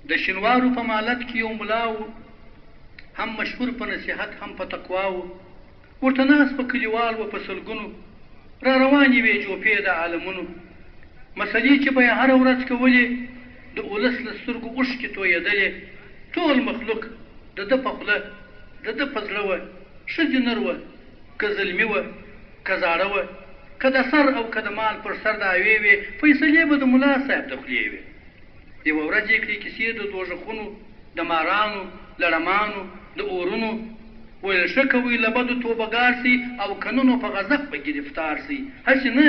د شینوارو په مالت کې یو ملا و، هم مشهور په نصیحت هم په تقوا و. ورته ناست په کلیوال و په سلګونو، را روانې وې جوپې د عالمونو. مسلې چې به یې هره ورځ کولې، د ولس له سترګو اوښکې تویېدلې. ټول مخلوق د ده په خوله د ده په زړه وه، ښځې نر وه که زلمي وه که زاړه وه، که د سر او که د مال پر سر دعوې وې، فیصلې به د ملا صاحب د خولې وې. یوه ورځ یې کړې کیسې د دوژخونو، د مارانو، لړمانو، د اورونو. ویل ښه کوئ له بدو توبهګار سئ او کنونو په غضب به ګرفتار سئ. هسې نه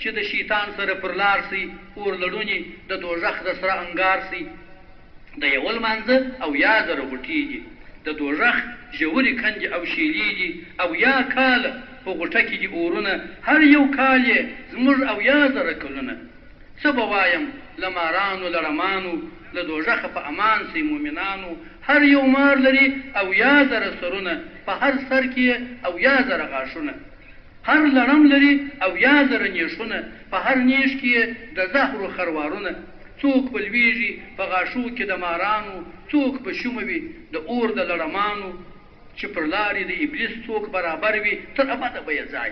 چې د شیطان سره پر لار سئ، اور لړونې د دوژخ د سره انګار سئ. د یوه لمانځه او یا زره غوټې دي، د دوژخ ژورې کندې او شیلې دي، او یا کاله په غوټه کې دي اورونه، هر یو کال یې زموږ او یا زره کلونه. څه به وایم له مارانو لړمانو، له دوژخه په امان سئ مومنانو. هر یو مار لري او یا زره سرونه، په هر سر کې او یا زره غاښونه. هر لړم لري او یا زره نیښونه، په هر نیش کې د زهرو خروارونه. څوک به لویږي په غاښو کې د مارانو، څوک به شومه وي د اور د لړمانو. چې پر لارې د ابلیس څوک برابر وي، تر ابده به یې ځای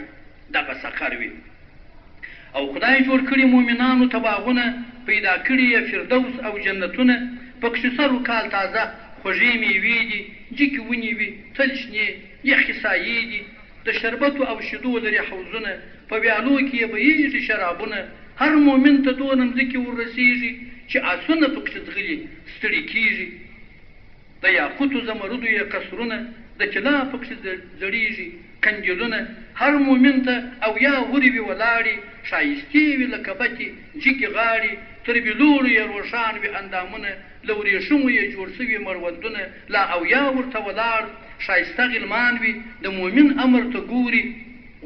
دغه سخر وي. او خدای جوړ کړي مومنانو ته باغونه، پیدا کړي یې فردوس او جنتونه. پکښې سرو کال تازه خوږې میوې دي، جګې ونې وي تل شنې یخې سایې دي. د شربتو او شیدو لري حوضونه، په ویالو کې یې بهیږي شرابونه. هر مومن ته دونه مځکې وررسېږي چې آسونه پکښې ځغلي ستړي کېږي. د یاقوتو زمرودو یې قصرونه، د طلا پکښې زړېږي کنجلونه. هر مومن ته او یا هورې وي ولاړې، ښایستې وي لکه بتې جګې غاړې. تر بلوړو یې روښان وي اندامونه، له ورېښمو یې جوړ سوي مړوندونه. لا او یا ورته ولاړ ښایسته غلمان وي، د مومن امر ته ګوري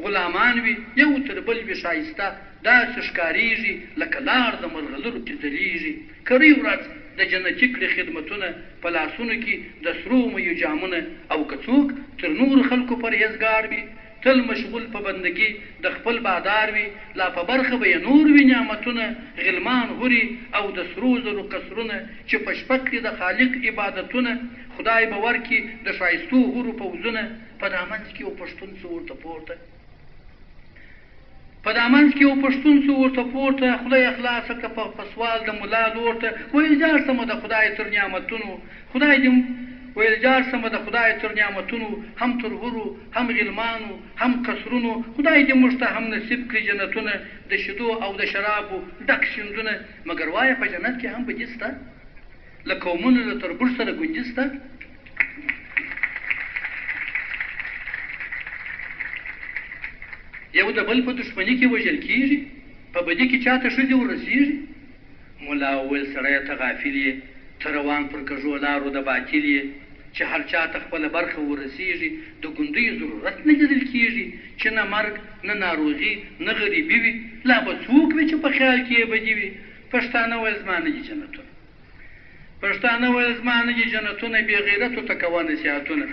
غلامان وي. یو تر بل وي ښایسته داسې ښکارېږي، لکه لار د مرغلرو چې ځلېږي. کرۍ ورځ د جنتي کړي خدمتونه، په لاسونو کې د سرو میو جامونه. او که څوک تر نورو خلکو پرهیزګار وي، تل مشغول په بندګي د خپل بادار وي. لا په برخه به یې نور وي نعمتونه، غلمان هوري او د سرو زرو قصرونه. چې په شپه کې د خالق عبادتونه، خدای به ورکي د ښایستو هورو پوځونه. په دا منځ کې یو پښتون څه ورته پورته، په دا منځ کې یو پښتون څه ورته پورته. خدای اخلاصه که په سوال د ملا لور ته، ویل جار سمه د خدای تر نعمتونو. خدای دې ویل جار سمه د خدای تر نعمتونو، هم تر هورو هم غلمانو هم قصرونو. خدای دې موږ ته هم نصیب کړي جنتونه، د شیدو او د شرابو ډک سیندونه. مګر وایه په جنت کې هم بدي سته، له قومونو له تربور سره ګونجي سته. یو د بل په دښمني کې وژل کېږي، په بدي کې چاته ښځې ورسېږي. ملا وویل سړیه ته غافل یې، ته روان پر کږو لارو د باطل یې. چې هر چاته خپله برخه ورسېږي، د ګوندیو ضرورت نه لیدل کېږي. چې نه مرګ نه ناروغي نه غریبي وي، لا به څوک وي چې په خیال کې یې بدي وي. پښتانه ویل زما نه دي جنتونه، پښتانه ویل زما نه دي جنتونه، بې غیرتو ته کوه نصیحتونه.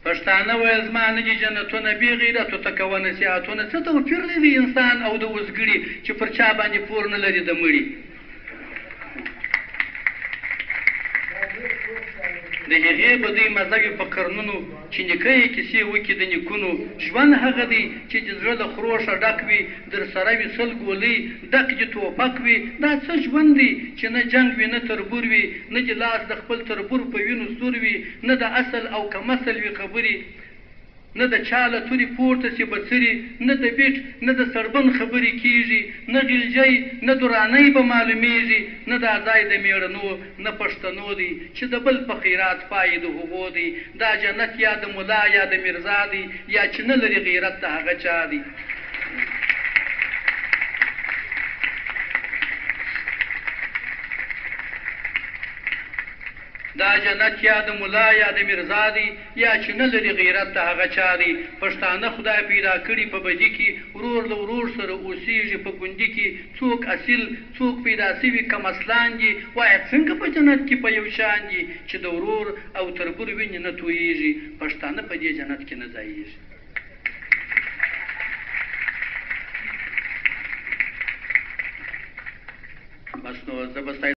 پښتانه ویل زما نه دي جنتونه، بې غیرتو ته کوه نصیحتونه. څه توپیر لري انسان او د وزګړي، چې پر چا باندې پور نه لري د مړي. د هغې بدۍ مزه وي په قرنونو، چې نیکه یې کیسې وکړي د نیکونو. ژوند هغه دی چې د زړه له خروشه ډک وي، در سره وي سل ګولۍ ډک دي توپک وي. دا څه ژوند دی چې نه جنګ وي نه تربور وي، نه دې لاس د خپل تربور په وینو سور وي، نه د اصل او کمسل وي خبرې، نه د چا له تورې پورته سي بڅري، نه د بیټ نه د سړبن خبرې کېږي، نه غلجۍ نه درانۍ به معلومېږي، نه دا ځای د مېړنو نه پښتنو دی چې د بل په خیرات پای د هغو دی. دا جنت یا د ملا یا د میرزا دی، یا چې نه لري غیرت د هغه چا دی. دا جنت یا د ملا یا د مرزا دی یا چې نه لري غیرت د هغه چا دی پښتانه خدای پیدا کړي په بدي کې ورور له ورور سره اوسېږي په ګوندي کې څوک اصیل څوک پیدا سوي کم اصلان دي وایه څنګه په جنت کې په یو شان دي چې د ورور او تربور وینې نه تویېږي پښتانه په دې جنت کې نه ځایېږي بس نو زه به